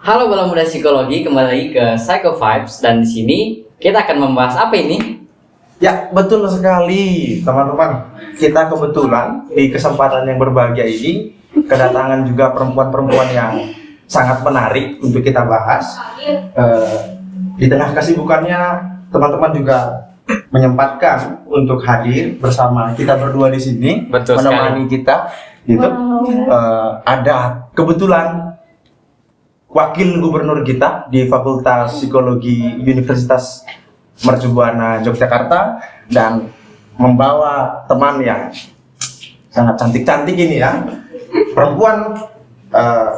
Halo Bala Muda Psikologi, kembali lagi ke Psycho Vibes dan di sini kita akan membahas apa ini? Ya, betul sekali teman-teman. Kita kebetulan di kesempatan yang berbahagia ini kedatangan juga perempuan-perempuan yang sangat menarik untuk kita bahas. Di tengah kesibukannya, teman-teman juga menyempatkan untuk hadir bersama kita berdua di sini, Betul menemani kita. Gitu. Ada kebetulan Wakil Gubernur kita di Fakultas Psikologi Universitas Mercu Buana Yogyakarta dan membawa teman yang sangat cantik-cantik ini ya, perempuan.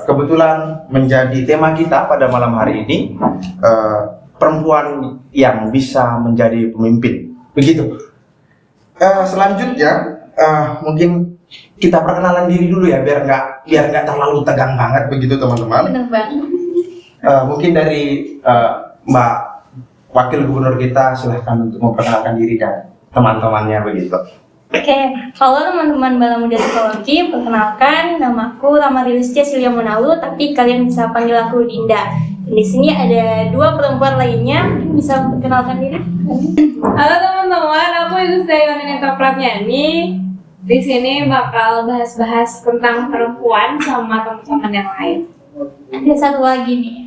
Kebetulan menjadi tema kita pada malam hari ini, perempuan yang bisa menjadi pemimpin. Begitu. Selanjutnya mungkin kita perkenalan diri dulu ya, biar nggak terlalu tegang banget begitu teman-teman. Bener banget. Mungkin dari Mbak Wakil Gubernur kita, silahkan untuk memperkenalkan diri dan teman-temannya begitu. Oke, halo teman-teman Bala Muda Psikologi, perkenalkan namaku Ramarilistia Silya Munalu, tapi kalian bisa panggil aku Dinda. Di sini ada dua perempuan lainnya, bisa perkenalkan diri? Halo teman-teman, aku Yusda Yonita Pratyani. Di sini bakal bahas-bahas tentang perempuan sama teman-teman yang lain. Ada satu lagi nih.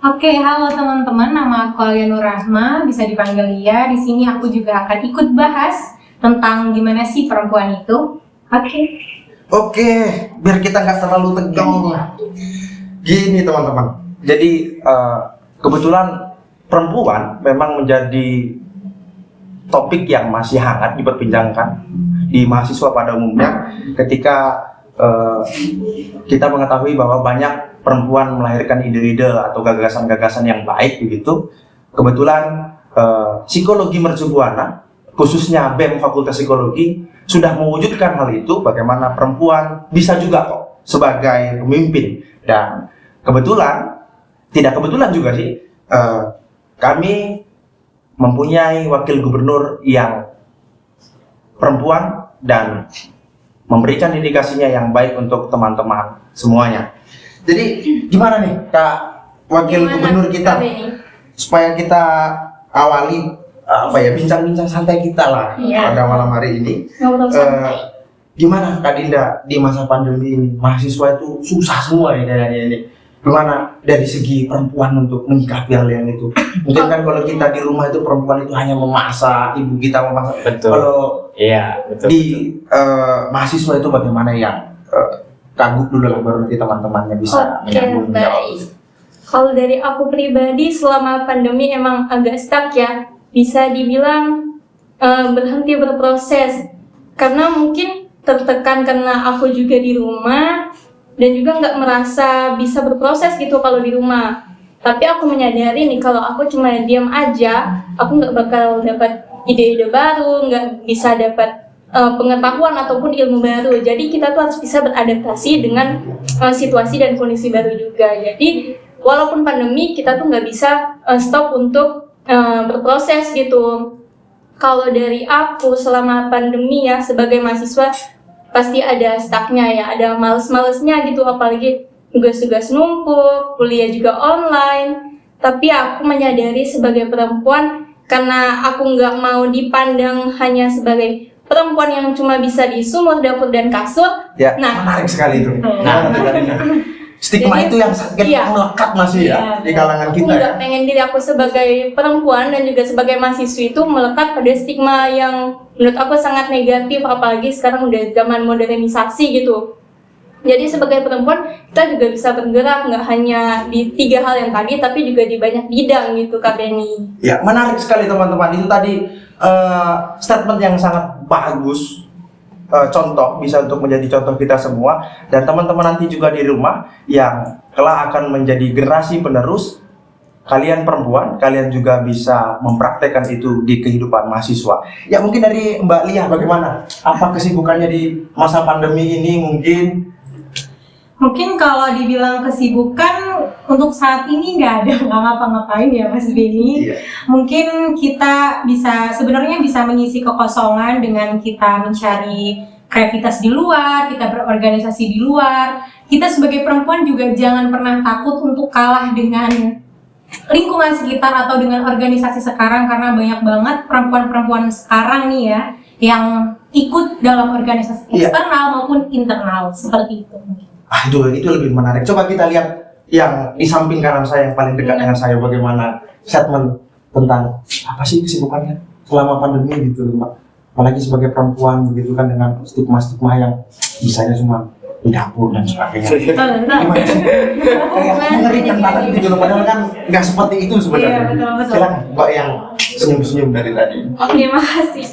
Oke, halo teman-teman, nama aku Alia Nur Rahma, bisa dipanggil Lia. Di sini aku juga akan ikut bahas tentang gimana sih perempuan itu. Oke, biar kita nggak terlalu tegang. Gini teman-teman, jadi kebetulan perempuan memang menjadi topik yang masih hangat diperbincangkan di mahasiswa pada umumnya ketika kita mengetahui bahwa banyak perempuan melahirkan ide-ide atau gagasan-gagasan yang baik begitu. Kebetulan Psikologi Mercu Buana, khususnya BEM Fakultas Psikologi, sudah mewujudkan hal itu, bagaimana perempuan bisa juga kok sebagai pemimpin. Dan kebetulan, tidak kebetulan juga sih, kami mempunyai wakil gubernur yang perempuan dan memberikan indikasinya yang baik untuk teman-teman semuanya. Jadi gimana nih Kak Wakil Gubernur kita, supaya kita awali bincang-bincang santai kita lah pada malam hari ini. Gimana Kak Dinda, di masa pandemi ini mahasiswa itu susah semua ya kayaknya ini. Gimana dari segi perempuan untuk menyikapi hal yang itu? Mungkin kan kalau kita di rumah itu perempuan itu hanya memasak, ibu kita memasak. Betul. Kalau Betul. di mahasiswa itu bagaimana yang Kak dulu lah, baru nanti teman-temannya bisa menyambung menjawab. Baik. Kalau dari aku pribadi selama pandemi emang agak stuck ya. Bisa dibilang berhenti berproses. Karena mungkin tertekan karena aku juga di rumah dan juga nggak merasa bisa berproses gitu kalau di rumah. Tapi aku menyadari nih kalau aku cuma diam aja, aku nggak bakal dapat ide-ide baru, nggak bisa dapat pengetahuan ataupun ilmu baru. Jadi kita tuh harus bisa beradaptasi dengan situasi dan kondisi baru juga. Jadi walaupun pandemi, kita tuh nggak bisa stop untuk berproses gitu. Kalau dari aku selama pandemi ya, sebagai mahasiswa pasti ada stucknya ya, ada males-malesnya gitu, apalagi tugas-tugas numpuk, kuliah juga online. Tapi aku menyadari sebagai perempuan, karena aku nggak mau dipandang hanya sebagai perempuan yang cuma bisa di sumur, dapur, dan kasur. Ya, Nah, menarik sekali itu. Stigma Jadi, itu yang sakit melekat masih di kalangan aku kita ya. nggak pengen diri aku sebagai perempuan dan juga sebagai mahasiswi itu melekat pada stigma yang menurut aku sangat negatif, apalagi sekarang udah zaman modernisasi gitu. Jadi sebagai perempuan kita juga bisa bergerak nggak hanya di 3 hal yang tadi, tapi juga di banyak bidang gitu Kak Benny. Ya, menarik sekali teman-teman. Itu tadi statement yang sangat bagus. Contoh, bisa untuk menjadi contoh kita semua. Dan teman-teman nanti juga di rumah yang kelak akan menjadi generasi penerus, kalian perempuan, kalian juga bisa mempraktekkan itu di kehidupan mahasiswa. Ya, mungkin dari Mbak Lia, bagaimana? Apa kesibukannya di masa pandemi ini mungkin? Mungkin kalau dibilang kesibukan untuk saat ini nggak ngapa-ngapain ya Mas Benny. Iya. Mungkin kita sebenarnya bisa mengisi kekosongan dengan kita mencari beraktivitas di luar, kita berorganisasi di luar. Kita sebagai perempuan juga jangan pernah takut untuk kalah dengan lingkungan sekitar atau dengan organisasi sekarang, karena banyak banget perempuan-perempuan sekarang nih ya yang ikut dalam organisasi eksternal maupun internal seperti itu. Itu lebih menarik. Coba kita lihat yang di samping kanan saya yang paling dekat dengan saya, bagaimana statement tentang apa sih kesibukannya selama pandemi gitu, Mbak. Apalagi sebagai perempuan begitu kan, dengan stigma-stigma yang bisanya cuma di dapur dan sebagainya. Gimana sih? Kayak mengerikan banget gitu loh, padahal kan nggak seperti itu sebenarnya. Iya, betul. Silakan Mbak yang senyum-senyum dari tadi. Oke, makasih.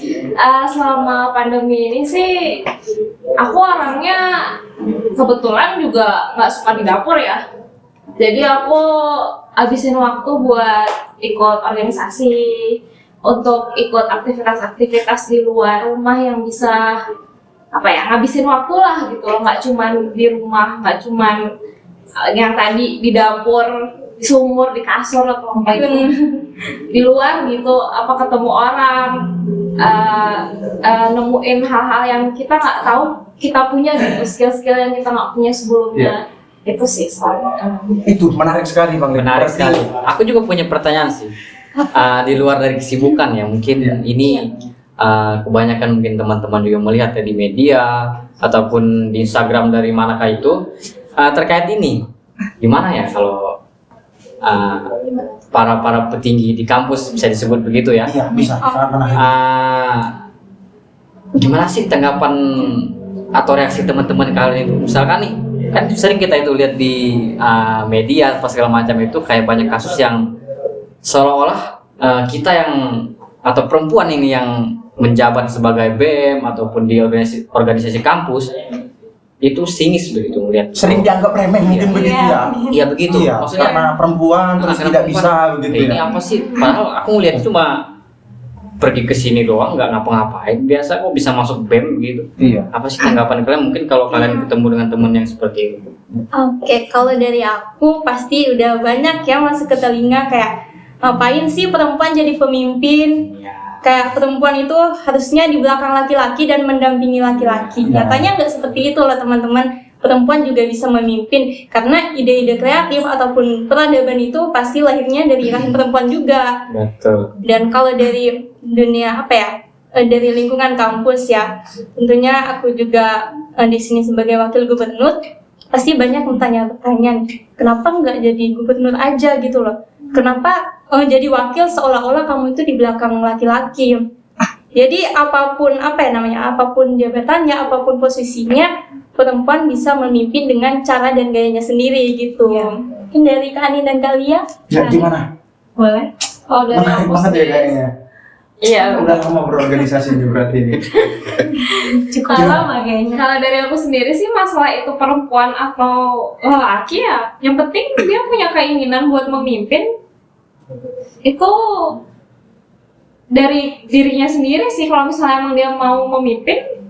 Selama pandemi ini sih, aku orangnya kebetulan juga nggak suka di dapur ya. Jadi aku habisin waktu buat ikut organisasi, untuk ikut aktivitas-aktivitas di luar rumah yang bisa ngabisin waktu lah gitu loh, nggak cuman di rumah, nggak cuman yang tadi di dapur, di sumur, di kasur atau apa itu, di luar gitu, ketemu orang, nemuin hal-hal yang kita nggak tahu kita punya gitu, skill-skill yang kita nggak punya sebelumnya. Itu sih soalnya. Itu menarik sekali Bang. Menarik sekali. Aku juga punya pertanyaan sih. Di luar dari kesibukan ya, mungkin ini kebanyakan mungkin teman-teman juga melihat ya di media ataupun di Instagram dari manakah itu, terkait ini gimana ya kalau para petinggi di kampus, bisa disebut begitu ya? Iya, bisa. Sangat menarik. Gimana sih tanggapan atau reaksi teman-teman kalian itu? Misalkan nih, kan sering kita itu lihat di media apa segala macam itu, kayak banyak kasus yang seolah-olah kita yang atau perempuan ini yang menjabat sebagai BEM ataupun di organisasi kampus itu sinis begitu melihat. Sering dianggap remeh mungkin begitu ya. Iya begitu. Iya, Maksudnya karena perempuan terus karena tidak perempuan, bisa begitu ini ya. apa sih? Padahal aku ngeliat cuma pergi ke sini doang, nggak ngapa-ngapain. Biasa kok bisa masuk BEM gitu. Iya. Apa sih tanggapan kalian? Mungkin kalau kalian ketemu dengan teman yang seperti itu. Oke, kalau dari aku pasti udah banyak ya masuk ke telinga kayak ngapain sih perempuan jadi pemimpin? Kayak perempuan itu harusnya di belakang laki-laki dan mendampingi laki-laki. Nyatanya nggak seperti itu loh teman-teman. Perempuan juga bisa memimpin karena ide-ide kreatif ataupun peradaban itu pasti lahirnya dari rahim perempuan juga. Betul. Dan kalau dari dunia dari lingkungan kampus ya, tentunya aku juga di sini sebagai wakil gubernur pasti banyak pertanyaan, kenapa nggak jadi gubernur aja gitu loh? Kenapa jadi wakil seolah-olah kamu itu di belakang laki-laki? Jadi apapun apapun jabatannya, apapun posisinya, perempuan bisa memimpin dengan cara dan gayanya sendiri gitu. Mungkin dari Kak Ani dan Kalia? Ya, gimana? Boleh? Oh, dari Menarik aku banget ya sendiri. kayaknya. Iya. Udah lama berorganisasi ini berarti ini. Cukup lama kayaknya. Kalau dari aku sendiri sih, masalah itu perempuan atau laki ya, yang penting dia punya keinginan buat memimpin. Itu dari dirinya sendiri sih. Kalau misalnya emang dia mau memimpin,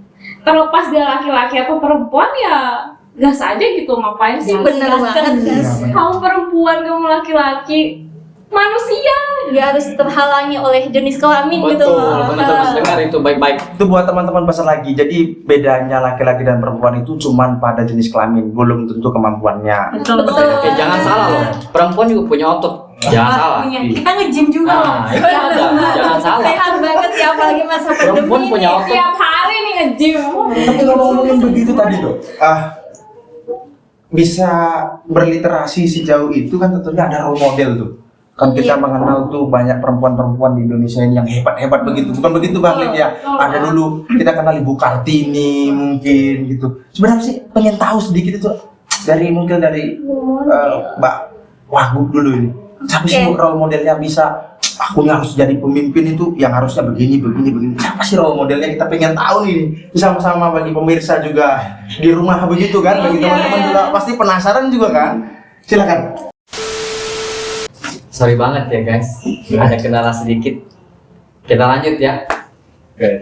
terlepas dia laki-laki atau perempuan, ya gas aja gitu. Ngapain sih? Bener banget, Gas. Kamu perempuan, kamu laki-laki, manusia. Dia harus terhalangi oleh jenis kelamin gitu Betul, loh. teman-teman harus dengar itu baik-baik. Itu buat teman-teman pesan lagi. Jadi bedanya laki-laki dan perempuan itu cuman pada jenis kelamin, belum tentu kemampuannya. Betul. Oke, jangan salah loh. Perempuan juga punya otot. Jangan salah. Kita nge-gym juga loh. Nah, itu ada. Jangan salah. Sehat banget ya, apalagi masa pandemi Perempuan punya ini. otot. Tiap hari nih nge-gym. Tapi kalau ngomongin begitu tadi tuh, bisa berliterasi sejauh itu kan tentunya ada role model tuh. Kan kita mengenal tuh banyak perempuan-perempuan di Indonesia ini yang hebat-hebat begitu. Bukan begitu Bang Lid ya? Ada dulu kita kenal Ibu Kartini mungkin gitu. Sebenarnya sih pengen tahu sedikit itu mungkin dari Mbak Wahyu dulu ini. Siapa sih role modelnya bisa aku harus jadi pemimpin itu yang harusnya begini. Siapa sih role modelnya? Kita pengen tahu nih. Sama-sama bagi pemirsa juga di rumah begitu kan. Bagi teman-teman juga pasti penasaran juga kan. Silakan. Sorry banget ya guys, ada kendala sedikit. Kita lanjut ya.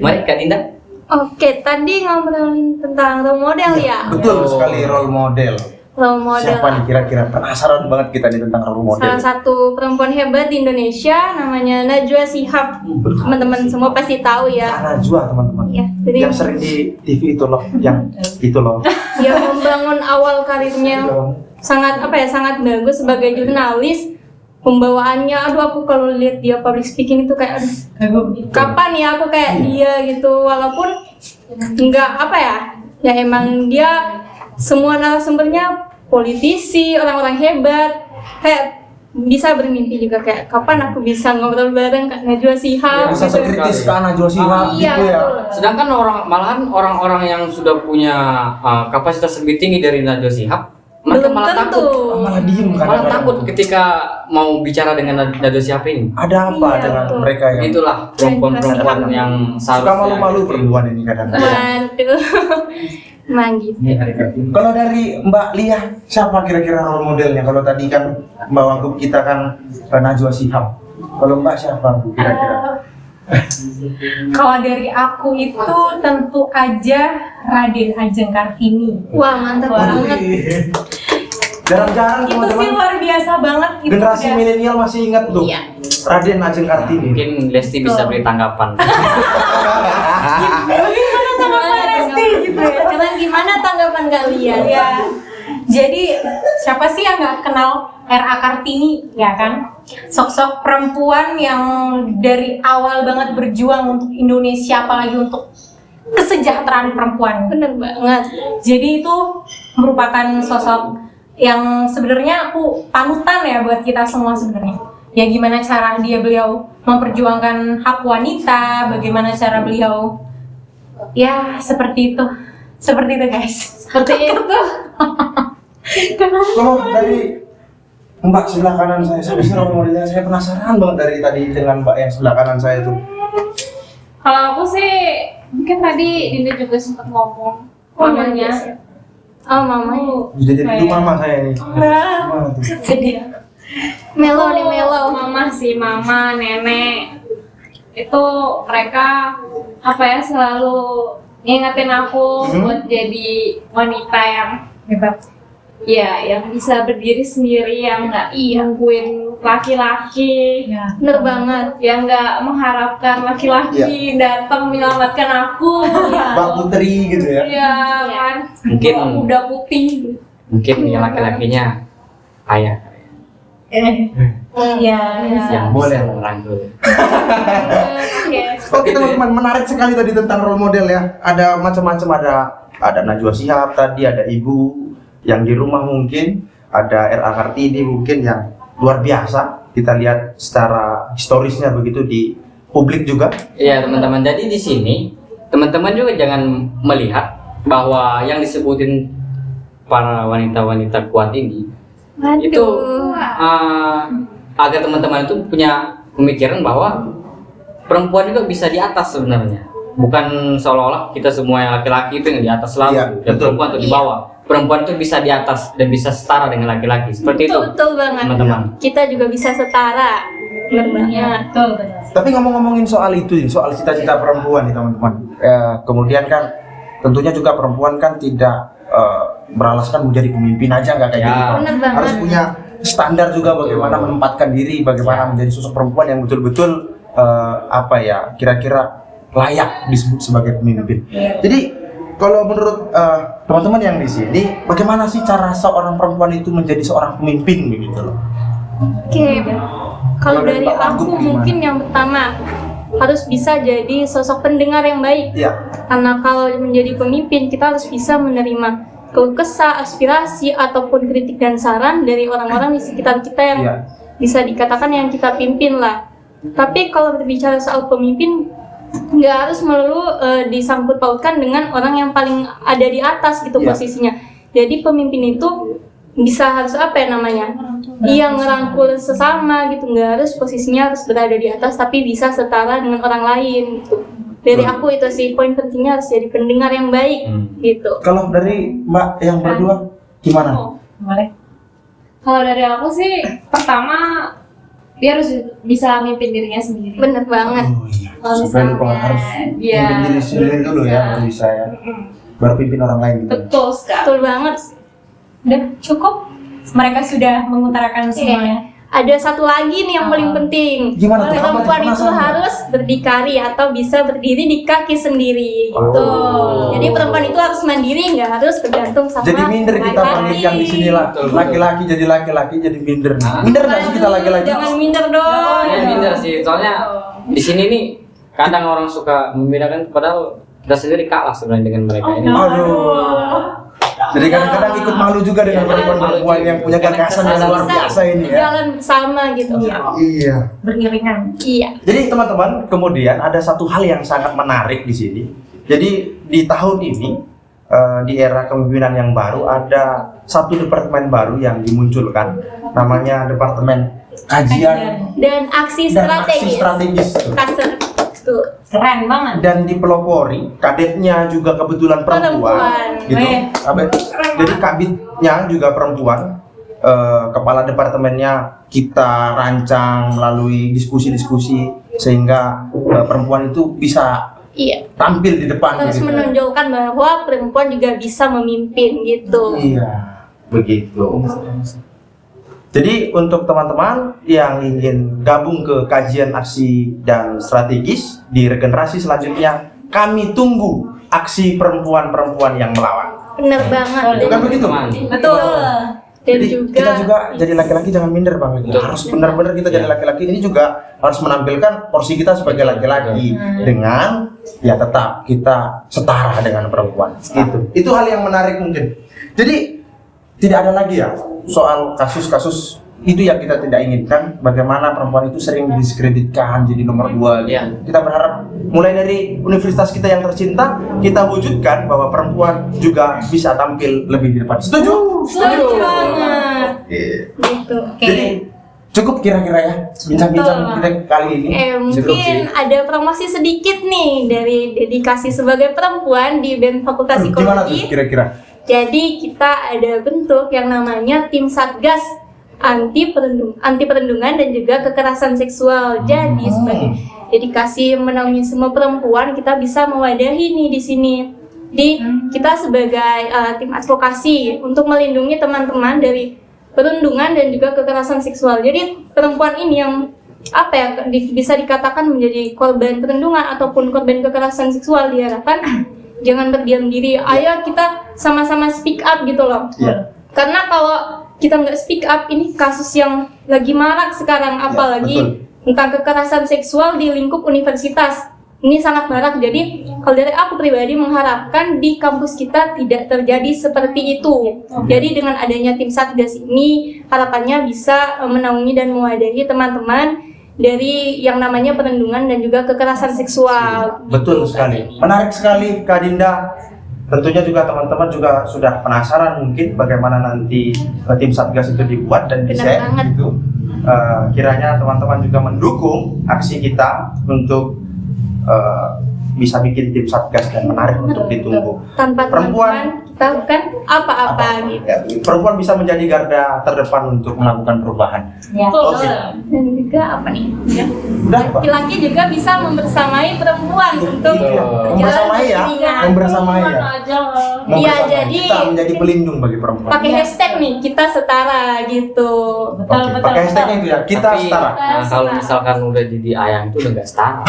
Mari Kak Dinda. Oke, tadi ngobrolin tentang role model ya. Betul sekali, role model. role model. Siapa nih kira-kira? Penasaran banget kita nih tentang role model. Salah satu perempuan hebat di Indonesia namanya Najwa Shihab. Teman-teman semua pasti tahu ya. Najwa teman-teman. Ya, jadi Yang sering di TV itu loh, yang itu loh. dia membangun awal karirnya sangat sangat bagus sebagai jurnalis. Pembawaannya, aduh aku kalau lihat dia public speaking itu kayak aduh, kapan ya aku kayak dia gitu, walaupun nggak ya emang dia semua narasumbernya politisi, orang-orang hebat, kayak bisa bermimpi juga kayak kapan aku bisa ngobrol bareng Kak Najwa Shihab Bisa gitu. sekritis kan Najwa Shihab Iya, gitu ya. betul. Sedangkan malahan orang-orang yang sudah punya kapasitas lebih tinggi dari Najwa Shihab, mereka Belum malah tentu. takut. Malah diem kan. Malah takut ketika mau bicara dengan Najwa Shihab ini. Ada apa Iya, dengan betul. mereka yang Itulah perempuan-perempuan yang suka malu-malu perempuan ini kadang-kadang. Waduh, emang gitu. Kalau dari Mbak Lia, siapa kira-kira role modelnya? Kalau tadi kan Mbak Wagub kita kan Najwa Shihab. Kalau Mbak siapa Bu kira-kira? Kalau dari aku itu tentu aja Raden Ajeng Kartini. Wah, mantap banget. Jarang-jarang Itu sih teman-teman luar biasa banget. Itu generasi udah- milenial masih ingat tuh Iya. Raden Ajeng Kartini. Mungkin Lesti bisa beri tanggapan. Bagaimana tanggapan Lesti gitu ya? Karena gimana tanggapan kalian? Ya. Jadi siapa sih yang nggak kenal R.A. Kartini, ya kan? Sosok perempuan yang dari awal banget berjuang untuk Indonesia, apalagi untuk kesejahteraan perempuan. Bener banget. Jadi itu merupakan sosok yang sebenarnya aku panutan ya buat kita semua sebenarnya. Ya gimana cara beliau memperjuangkan hak wanita, bagaimana cara beliau ya seperti itu guys. Seperti itu. Kalau dari Mbak sebelah kanan saya bisa role modelnya, saya penasaran banget dari tadi dengan Mbak yang sebelah kanan saya tuh. Kalau aku sih mungkin tadi Dinda juga sempat ngomong mamanya. Oh, mama. Jadi itu mama saya nih. Gimana tuh? Sedih. Melo nih, melo. Mama sih, mama, nenek. Itu mereka selalu ngingetin aku buat jadi wanita yang Hebat. ya yang bisa berdiri sendiri, yang nggak nungguin laki-laki, Ya. Bener banget. yang nggak mengharapkan laki-laki datang menyelamatkan aku. Mbak Putri gitu ya. Iya kan, Mungkin udah putih. ya laki-lakinya ayah Ya. yang Boleh. bisa merangkul. Oke teman-teman, menarik sekali tadi tentang role model ya. Ada macam-macam, ada Najwa Shihab tadi, ada ibu yang di rumah mungkin, ada R.A. Kartini mungkin yang luar biasa. Kita lihat secara historisnya begitu di publik juga. Iya teman-teman, jadi di sini teman-teman juga jangan melihat bahwa yang disebutin para wanita-wanita kuat ini itu agar teman-teman itu punya pemikiran bahwa perempuan juga bisa di atas sebenarnya, bukan seolah-olah kita semua yang laki-laki itu yang di atas selalu Iya, dan betul. perempuan itu di bawah. Perempuan itu bisa di atas dan bisa setara dengan laki-laki, seperti itu Betul banget. teman-teman. Kita juga bisa setara. Bener banget. Betul. Tapi ngomong-ngomongin soal itu, soal cita-cita perempuan nih teman-teman. Kemudian kan tentunya juga perempuan kan tidak beralaskan menjadi pemimpin aja nggak kayak Ya. gitu. Bener banget. Harus punya standar juga bagaimana menempatkan diri, bagaimana menjadi sosok perempuan yang betul-betul kira-kira layak disebut sebagai pemimpin. Jadi kalau menurut teman-teman yang di sini, bagaimana sih cara seorang perempuan itu menjadi seorang pemimpin begitu loh? Oke. Kalau Kalau dari dari Mbak Wagub aku gimana? mungkin yang pertama harus bisa jadi sosok pendengar yang baik. Iya. Karena kalau menjadi pemimpin kita harus bisa menerima keluh kesah, aspirasi ataupun kritik dan saran dari orang-orang di sekitar kita yang Iya. bisa dikatakan yang kita pimpin lah. Tapi kalau berbicara soal pemimpin nggak harus melulu disangkut pautkan dengan orang yang paling ada di atas gitu Iya. posisinya. Jadi pemimpin itu bisa harus Iya, ngerangkul sesama gitu, nggak harus posisinya harus berada di atas tapi bisa setara dengan orang lain gitu. Dari aku itu sih poin pentingnya harus jadi pendengar yang baik gitu. Kalau dari Mbak yang berdua gimana? Boleh. Kalau dari aku sih, pertama dia harus bisa mimpin dirinya sendiri. Bener banget. Oh iya. Kalau Sebenarnya misalnya, harus iya, pimpin diri sendiri dulu ya, baru bisa ya. Baru pimpin orang lain gitu. Betul sekali. Betul banget. Udah cukup? Mereka sudah mengutarakan semuanya. Ada satu lagi nih yang paling penting. Gimana tuh? Perempuan Apa tuh? itu harus berdikari atau bisa berdiri di kaki sendiri gitu. Oh. Jadi perempuan itu harus mandiri, nggak harus bergantung sama Jadi minder kita laki-laki. panggil yang di sini lah. Betul. Laki-laki jadi laki-laki jadi minder. Minder nggak sih kita laki-laki? Jangan minder dong. Ya minder sih, soalnya di sini nih kadang orang suka membedakan, padahal kita sendiri kalah sebenarnya dengan mereka ini. Aduh. Jadi kadang-kadang ikut malu juga dengan perempuan-perempuan yang punya gagasan yang luar biasa ini ya. Jalan bersama gitu. Iya. Beriringan. Iya. Jadi teman-teman, kemudian ada satu hal yang sangat menarik di sini. Jadi di tahun ini di era kepemimpinan yang baru ada satu departemen baru yang dimunculkan, namanya Departemen Kajian Dan aksi dan Aksi strategis. Strategis. Kasar. Tuh. Keren banget. Dan dipelopori kadetnya juga kebetulan perempuan, gitu. Weh. Jadi kabitnya juga perempuan. Kepala departemennya kita rancang melalui diskusi-diskusi sehingga perempuan itu bisa Iya. tampil di depan Harus gitu. menonjolkan bahwa perempuan juga bisa memimpin gitu. Iya, begitu. Jadi untuk teman-teman yang ingin gabung ke kajian aksi dan strategis di regenerasi selanjutnya, kami tunggu aksi perempuan-perempuan yang melawan. Bener banget. Bukan begitu? Teman. Betul. Dan Jadi juga, kita juga jadi laki-laki jangan minder Bang. Betul. Harus benar-benar kita jadi laki-laki ini juga harus menampilkan porsi kita sebagai laki-laki dengan ya tetap kita setara dengan perempuan. Gitu. Itu hal yang menarik mungkin. Jadi tidak ada lagi ya soal kasus-kasus itu yang kita tidak inginkan, bagaimana perempuan itu sering didiskreditkan jadi nomor 2 gitu. Iya. Kita berharap mulai dari universitas kita yang tercinta, kita wujudkan bahwa perempuan juga bisa tampil lebih di depan. Setuju? Setuju banget. Oke. gitu. Oke. Jadi cukup kira-kira ya bincang-bincang Betul. kita kali ini. Mungkin ada promosi sedikit nih dari dedikasi sebagai perempuan di BEM Fakultas Gimana tuh Psikologi. kira-kira? Jadi kita ada bentuk yang namanya tim Satgas anti perundungan dan juga kekerasan seksual. Jadi sebagai dedikasi menaungi semua perempuan, kita bisa mewadahi nih di sini. Kita sebagai tim advokasi untuk melindungi teman-teman dari perundungan dan juga kekerasan seksual. Jadi perempuan ini yang bisa dikatakan menjadi korban perundungan ataupun korban kekerasan seksual, diharapkan jangan berdiam diri. Ayo kita sama-sama speak up gitu loh. Iya. Karena kalau kita nggak speak up, ini kasus yang lagi marak sekarang, apalagi betul. tentang kekerasan seksual di lingkup universitas. Ini sangat marak. Jadi kalau dari aku pribadi mengharapkan di kampus kita tidak terjadi seperti itu. Jadi dengan adanya tim Satgas ini, harapannya bisa menaungi dan mewadahi teman-teman dari yang namanya perundungan dan juga kekerasan seksual. Betul sekali. Menarik sekali Kak Dinda. Tentunya juga teman-teman juga sudah penasaran mungkin bagaimana nanti tim Satgas itu dibuat dan Benar di-share banget. gitu. Kiranya teman-teman juga mendukung aksi kita untuk bisa bikin tim Satgas dan menarik untuk ditunggu. Tanpa Perempuan- teman-teman kita bukan apa-apa gitu. Ya, perempuan bisa menjadi garda terdepan untuk melakukan perubahan. Ya. Oke. Dan juga apa nih? Ya. Udah, Pak. Laki-laki juga bisa membersamai perempuan untuk Itu ya. Membersamai ya. berjalan Membersamai ya. aja. Iya, Membersamai. jadi- kita menjadi pelindung bagi perempuan. pakai hashtag nih, kita setara gitu. Betul, Oke, betul. pakai hashtagnya itu ya. Kita Tapi, setara. nah, kalau misalkan udah jadi ayang itu udah nggak setara.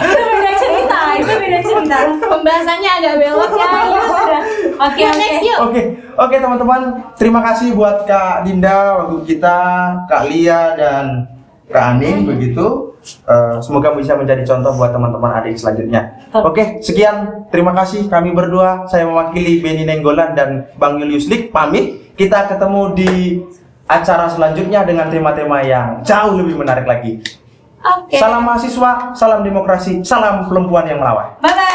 Itu beda cerita, itu beda cerita. Pembahasannya agak belok ya. Ya sudah. Oke, Yuk, oke. next yuk. Oke teman-teman, terima kasih buat Kak Dinda, waktu kita, Kak Lia dan Kak Aning begitu. Semoga bisa menjadi contoh buat teman-teman adik selanjutnya. Oke, sekian. Terima kasih kami berdua. Saya mewakili Benny Nenggolan dan Bang Julius Lik pamit. Kita ketemu di acara selanjutnya dengan tema-tema yang jauh lebih menarik lagi. Oke. Salam mahasiswa, salam demokrasi, salam perempuan yang melawan. Bye-bye.